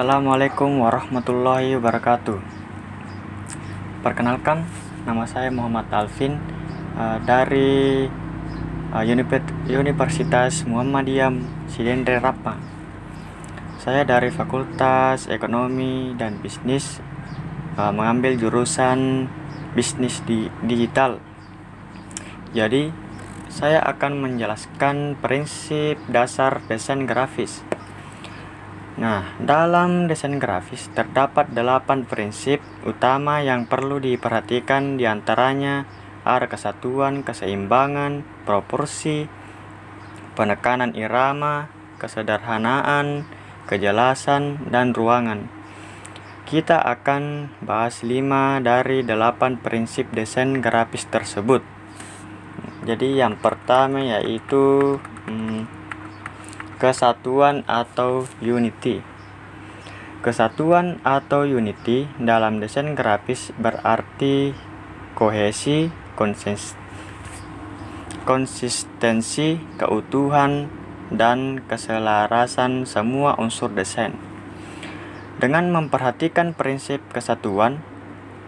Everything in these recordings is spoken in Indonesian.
Assalamualaikum warahmatullahi wabarakatuh. Perkenalkan, nama saya Muhammad Alvin dari Universitas Muhammadiyah Sidendre Rapa. Saya dari Fakultas Ekonomi dan Bisnis, mengambil jurusan Bisnis Digital. Jadi, saya akan menjelaskan prinsip dasar desain grafis. Nah, dalam desain grafis terdapat 8 prinsip utama yang perlu diperhatikan. Diantaranya ada kesatuan, keseimbangan, proporsi, penekanan irama, kesederhanaan, kejelasan, dan ruangan. Kita akan bahas 5 dari 8 prinsip desain grafis tersebut. Jadi yang pertama yaitu kesatuan atau unity. Kesatuan atau unity dalam desain grafis berarti kohesi, konsistensi, keutuhan, dan keselarasan semua unsur desain. Dengan memperhatikan prinsip kesatuan,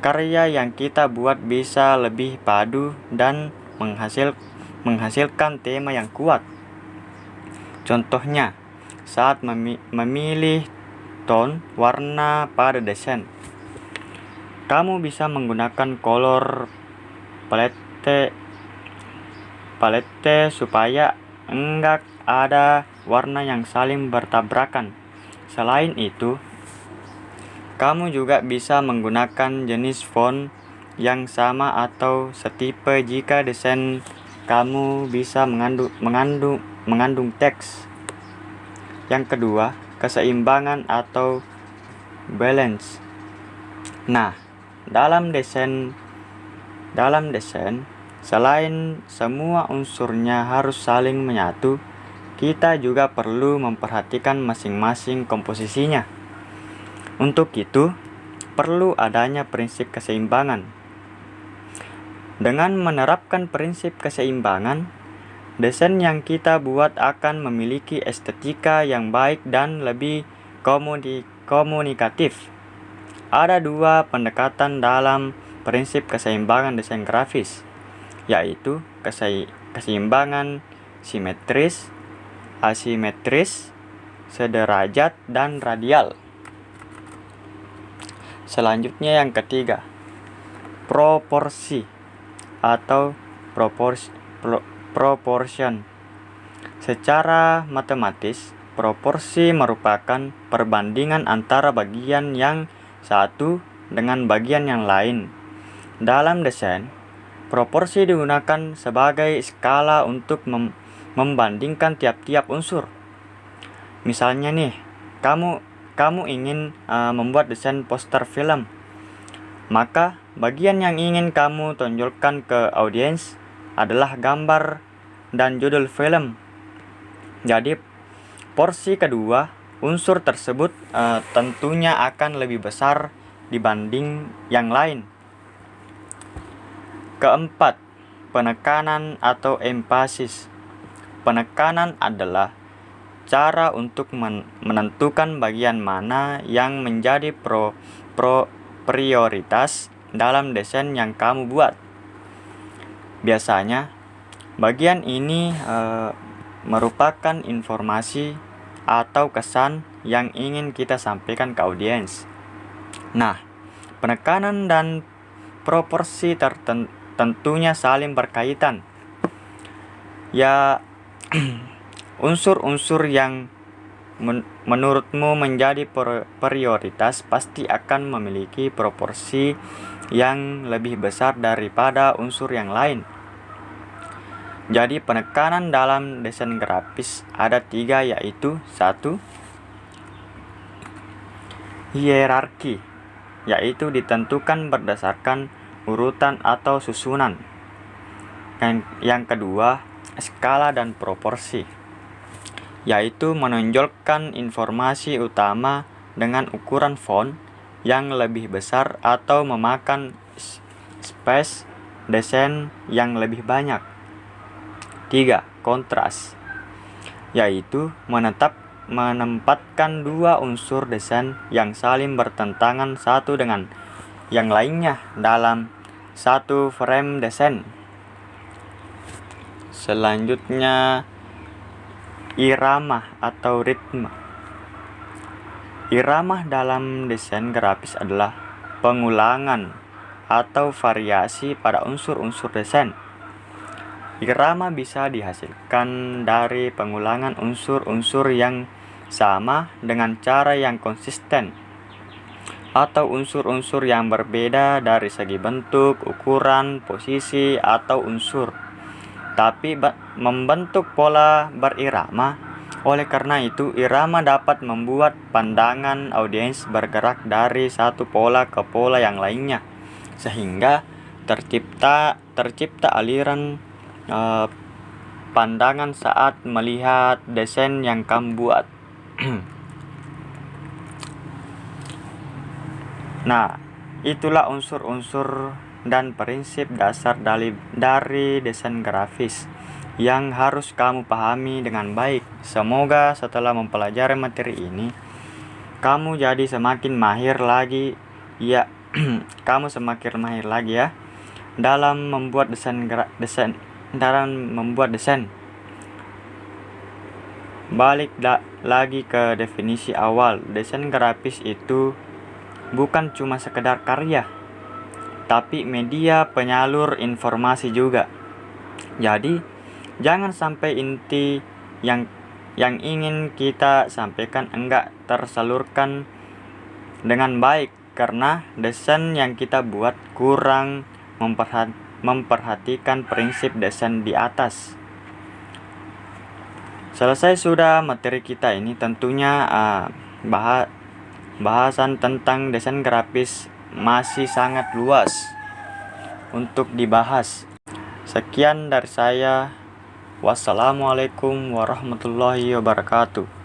karya yang kita buat bisa lebih padu dan menghasilkan tema yang kuat. Contohnya, saat memilih tone warna pada desain, kamu bisa menggunakan color palette supaya enggak ada warna yang saling bertabrakan. Selain itu, kamu juga bisa menggunakan jenis font yang sama atau setipe jika desain kamu bisa mengandung teks. Yang kedua, keseimbangan atau balance. Nah, dalam desain, selain semua unsurnya harus saling menyatu, kita juga perlu memperhatikan masing-masing komposisinya. Untuk itu, perlu adanya prinsip keseimbangan. Dengan menerapkan prinsip keseimbangan, desain yang kita buat akan memiliki estetika yang baik dan lebih komunikatif. Ada 2 pendekatan dalam prinsip keseimbangan desain grafis, yaitu keseimbangan simetris, asimetris, sederajat, dan radial. Selanjutnya yang ketiga, proporsi atau proportion. Secara matematis, proporsi merupakan perbandingan antara bagian yang satu dengan bagian yang lain. Dalam desain, proporsi digunakan sebagai skala untuk membandingkan tiap-tiap unsur. Misalnya nih, kamu ingin membuat desain poster film. Maka, bagian yang ingin kamu tonjolkan ke audiens adalah gambar dan judul film. Jadi, porsi kedua unsur tersebut tentunya akan lebih besar dibanding yang lain. Keempat, penekanan atau emphasis. Penekanan adalah cara untuk menentukan bagian mana yang menjadi prioritas dalam desain yang kamu buat. Biasanya, bagian ini merupakan informasi atau kesan yang ingin kita sampaikan ke audiens. Nah, penekanan dan proporsi tentunya saling berkaitan. Ya, unsur-unsur yang menurutmu menjadi prioritas pasti akan memiliki proporsi yang lebih besar daripada unsur yang lain. Jadi penekanan dalam desain grafis ada 3, yaitu 1. Hierarki, yaitu ditentukan berdasarkan urutan atau susunan. Yang kedua, skala dan proporsi, yaitu menonjolkan informasi utama dengan ukuran font yang lebih besar atau memakan space desain yang lebih banyak. 3. Kontras, yaitu menempatkan dua unsur desain yang saling bertentangan satu dengan yang lainnya dalam satu frame desain. Selanjutnya, irama atau ritme. Irama dalam desain grafis adalah pengulangan atau variasi pada unsur-unsur desain. Irama bisa dihasilkan dari pengulangan unsur-unsur yang sama dengan cara yang konsisten, atau unsur-unsur yang berbeda dari segi bentuk, ukuran, posisi, atau unsur, tapi membentuk pola berirama. Oleh karena itu, irama dapat membuat pandangan audiens bergerak dari satu pola ke pola yang lainnya, sehingga tercipta aliran pandangan saat melihat desain yang kamu buat. Nah, itulah unsur-unsur dan prinsip dasar dari desain grafis yang harus kamu pahami dengan baik. Semoga setelah mempelajari materi ini, kamu jadi semakin mahir lagi ya dalam membuat desain. Balik lagi ke definisi awal. Desain grafis itu bukan cuma sekedar karya, tapi media penyalur informasi juga. Jadi, jangan sampai inti yang ingin kita sampaikan enggak tersalurkan dengan baik karena desain yang kita buat kurang memperhatikan prinsip desain di atas. Selesai sudah materi kita ini. Tentunya bahasan tentang desain grafis masih sangat luas untuk dibahas. Sekian dari saya. Wassalamualaikum warahmatullahi wabarakatuh.